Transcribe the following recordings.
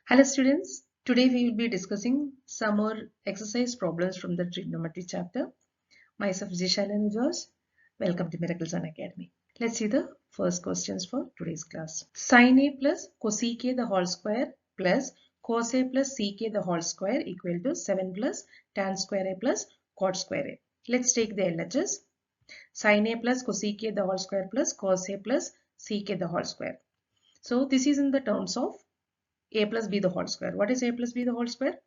Hello students, today we will be discussing some more exercise problems from the trigonometry chapter. Myself Jisha Lenu George. Welcome to Miracles on Academy. Let's see the first questions for today's class. Sin A plus cosec the whole square plus cos A plus sec the whole square equal to 7 plus tan square A plus cot square A. Let's take the LHS. Sin A plus cosec the whole square plus cos A plus sec the whole square. So this is in the terms of a plus b the whole square. What is a plus b the whole square?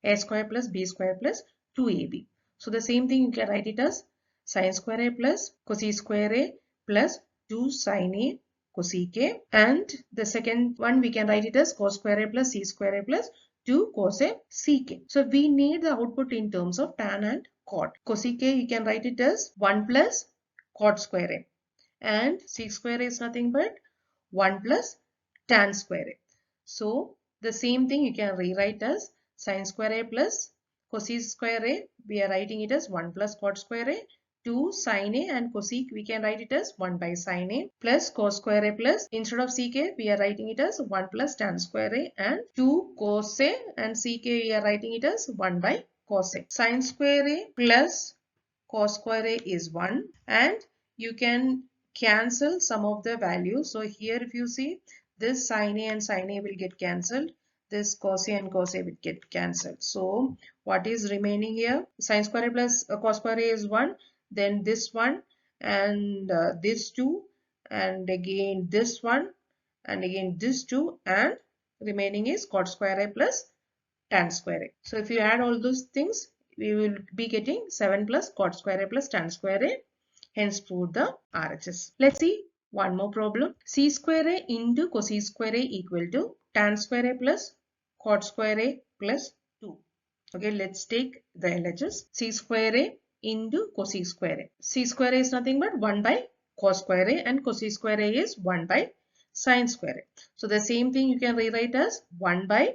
A square plus b square plus 2ab. So the same thing you can write it as sin square a plus cosec square a plus 2 sin a cosec a, and the second one we can write it as cos square a plus c square a plus 2 cos a sec a. So we need the output in terms of tan and cot. Cosec a you can write it as 1 plus cot square a, and sec square a is nothing but 1 plus tan square a. So the same thing you can rewrite as sin square a plus cosec square a. We are writing it as 1 plus cot square a. 2 sin a and cosec we can write it as 1 by sin a plus cos square a plus, instead of sec a we are writing it as 1 plus tan square a, and 2 cos a and sec a we are writing it as 1 by cosec. Sin square a plus cos square a is 1, and you can cancel some of the values. So here if you see, this sin A and sin A will get cancelled. This cos A and cos A will get cancelled. So what is remaining here? Sin square A plus cos square A is 1. Then this one and this 2, and again this one and again this 2, and remaining is cot square A plus tan square A. So if you add all those things, we will be getting 7 plus cot square A plus tan square A. Hence prove the RHS. Let's see one more problem. C square A into cosec square A equal to tan square A plus cot square A plus 2. Okay, let's take the LHS. C square A into cosec square A. C square A is nothing but 1 by cos square A, and cosec square A is 1 by sin square A. So the same thing you can rewrite as 1 by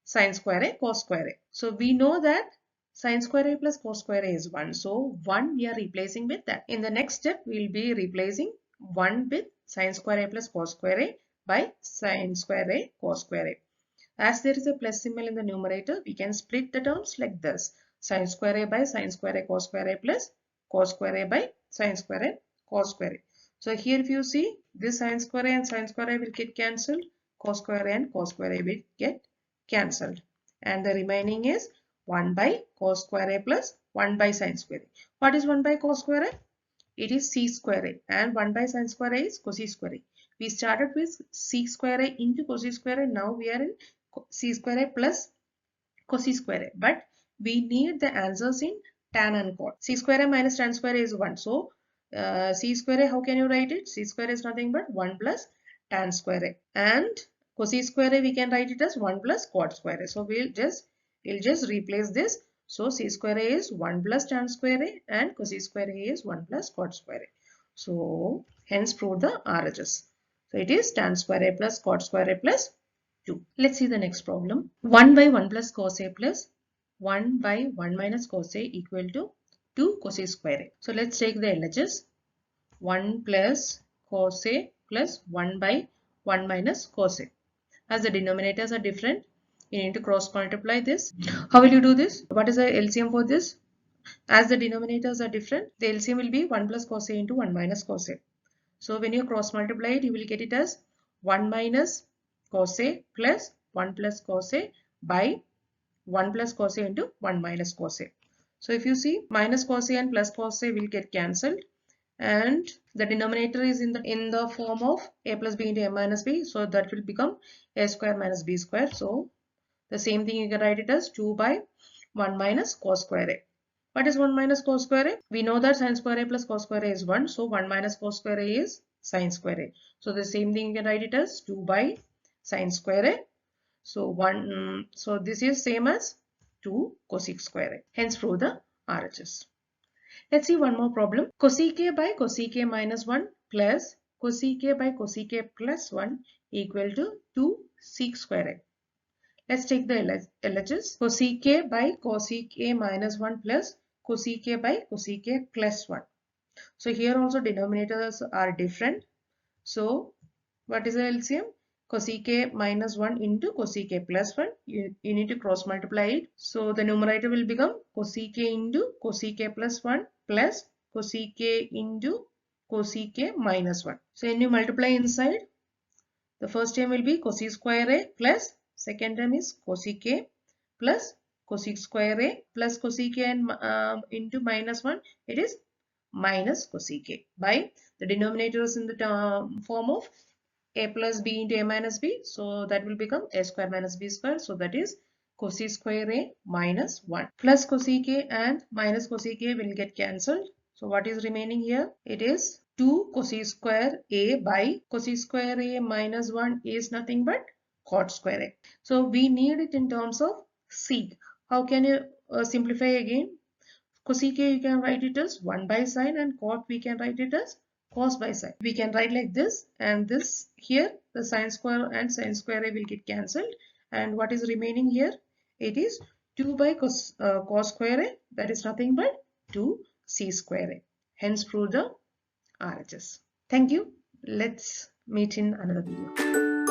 sin square A cos square A. So we know that sin square A plus cos square A is 1. So 1 we are replacing with that. In the next step, we will be replacing 1 with sin square A plus cos square A by sin square A cos square A. As there is a plus symbol in the numerator, we can split the terms like this. Sin square A by sin square A cos square A plus cos square A by sin square A cos square A. So here if you see, this sin square A and sin square A will get cancelled. Cos square A and cos square A will get cancelled, and the remaining is 1 by cos square A plus 1 by sin square A. What is 1 by cos square A? It is c square A, and 1 by sin square A is cosec square A. We started with c square A into cosec square A. Now we are in c square A plus cosec square A, but we need the answers in tan and cot. C square A minus tan square A is 1. So c square A, how can you write it? C square A is nothing but 1 plus tan square A, and cosec square A we can write it as 1 plus cot square A. So we'll just replace this. So c square A is 1 plus tan square A, and cosec square A is 1 plus cot square A. So hence prove the RHS. So it is tan square A plus cot square A plus 2. Let's see the next problem. 1 by 1 plus cos A plus 1 by 1 minus cos A equal to 2 cosec square A. So let's take the LHS. 1 plus cos A plus 1 by 1 minus cos A. As the denominators are different, you need to cross multiply this. How will you do this? What is the LCM for this? As the denominators are different, the LCM will be 1 plus cos A into 1 minus cos A. So when you cross multiply it, you will get it as 1 minus cos A plus 1 plus cos A by 1 plus cos A into 1 minus cos A. So if you see, minus cos A and plus cos A will get cancelled, and the denominator is in the form of a plus b into a minus b, so that will become a square minus b square. So the same thing you can write it as 2 by 1 minus cos square A. What is 1 minus cos square A? We know that sin square A plus cos square A is 1. So 1 minus cos square A is sin square A. So the same thing you can write it as 2 by sin square A. So so this is same as 2 cosec square A. Hence prove the RHS. Let's see one more problem. Cosec A by cosec A minus 1 plus cosec A by cosec A plus 1 equal to 2 sec square A. Let's take the LHS. Cosec A by cosec A minus 1 plus cosec A by cosec A plus 1. So here also denominators are different. So what is the LCM? cosecA minus 1 into cosecA plus 1. You need to cross multiply it. So the numerator will become cosecA into cosecA plus 1 plus cosecA into cosecA minus 1. So when you multiply inside, the first term will be cosec square A plus second term is cosec A plus cosec square A plus cosec A and into minus 1, it is minus cosec A by the denominator is in the form of A plus B into A minus B. So that will become A square minus B square. So that is cosec square A minus 1 plus cosec A and minus cosec A will get cancelled. So what is remaining here? It is 2 cosec square A by cosec square A minus 1 is nothing but cot square A. So we need it in terms of sec. How can you simplify again? Cosec A you can write it as 1 by sine and cot we can write it as cos by sine. We can write like this, and this here the sine square and sine square A will get cancelled, and what is remaining here? It is 2 by cos square A, that is nothing but 2c square A. Hence prove the RHS. Thank you. Let's meet in another video.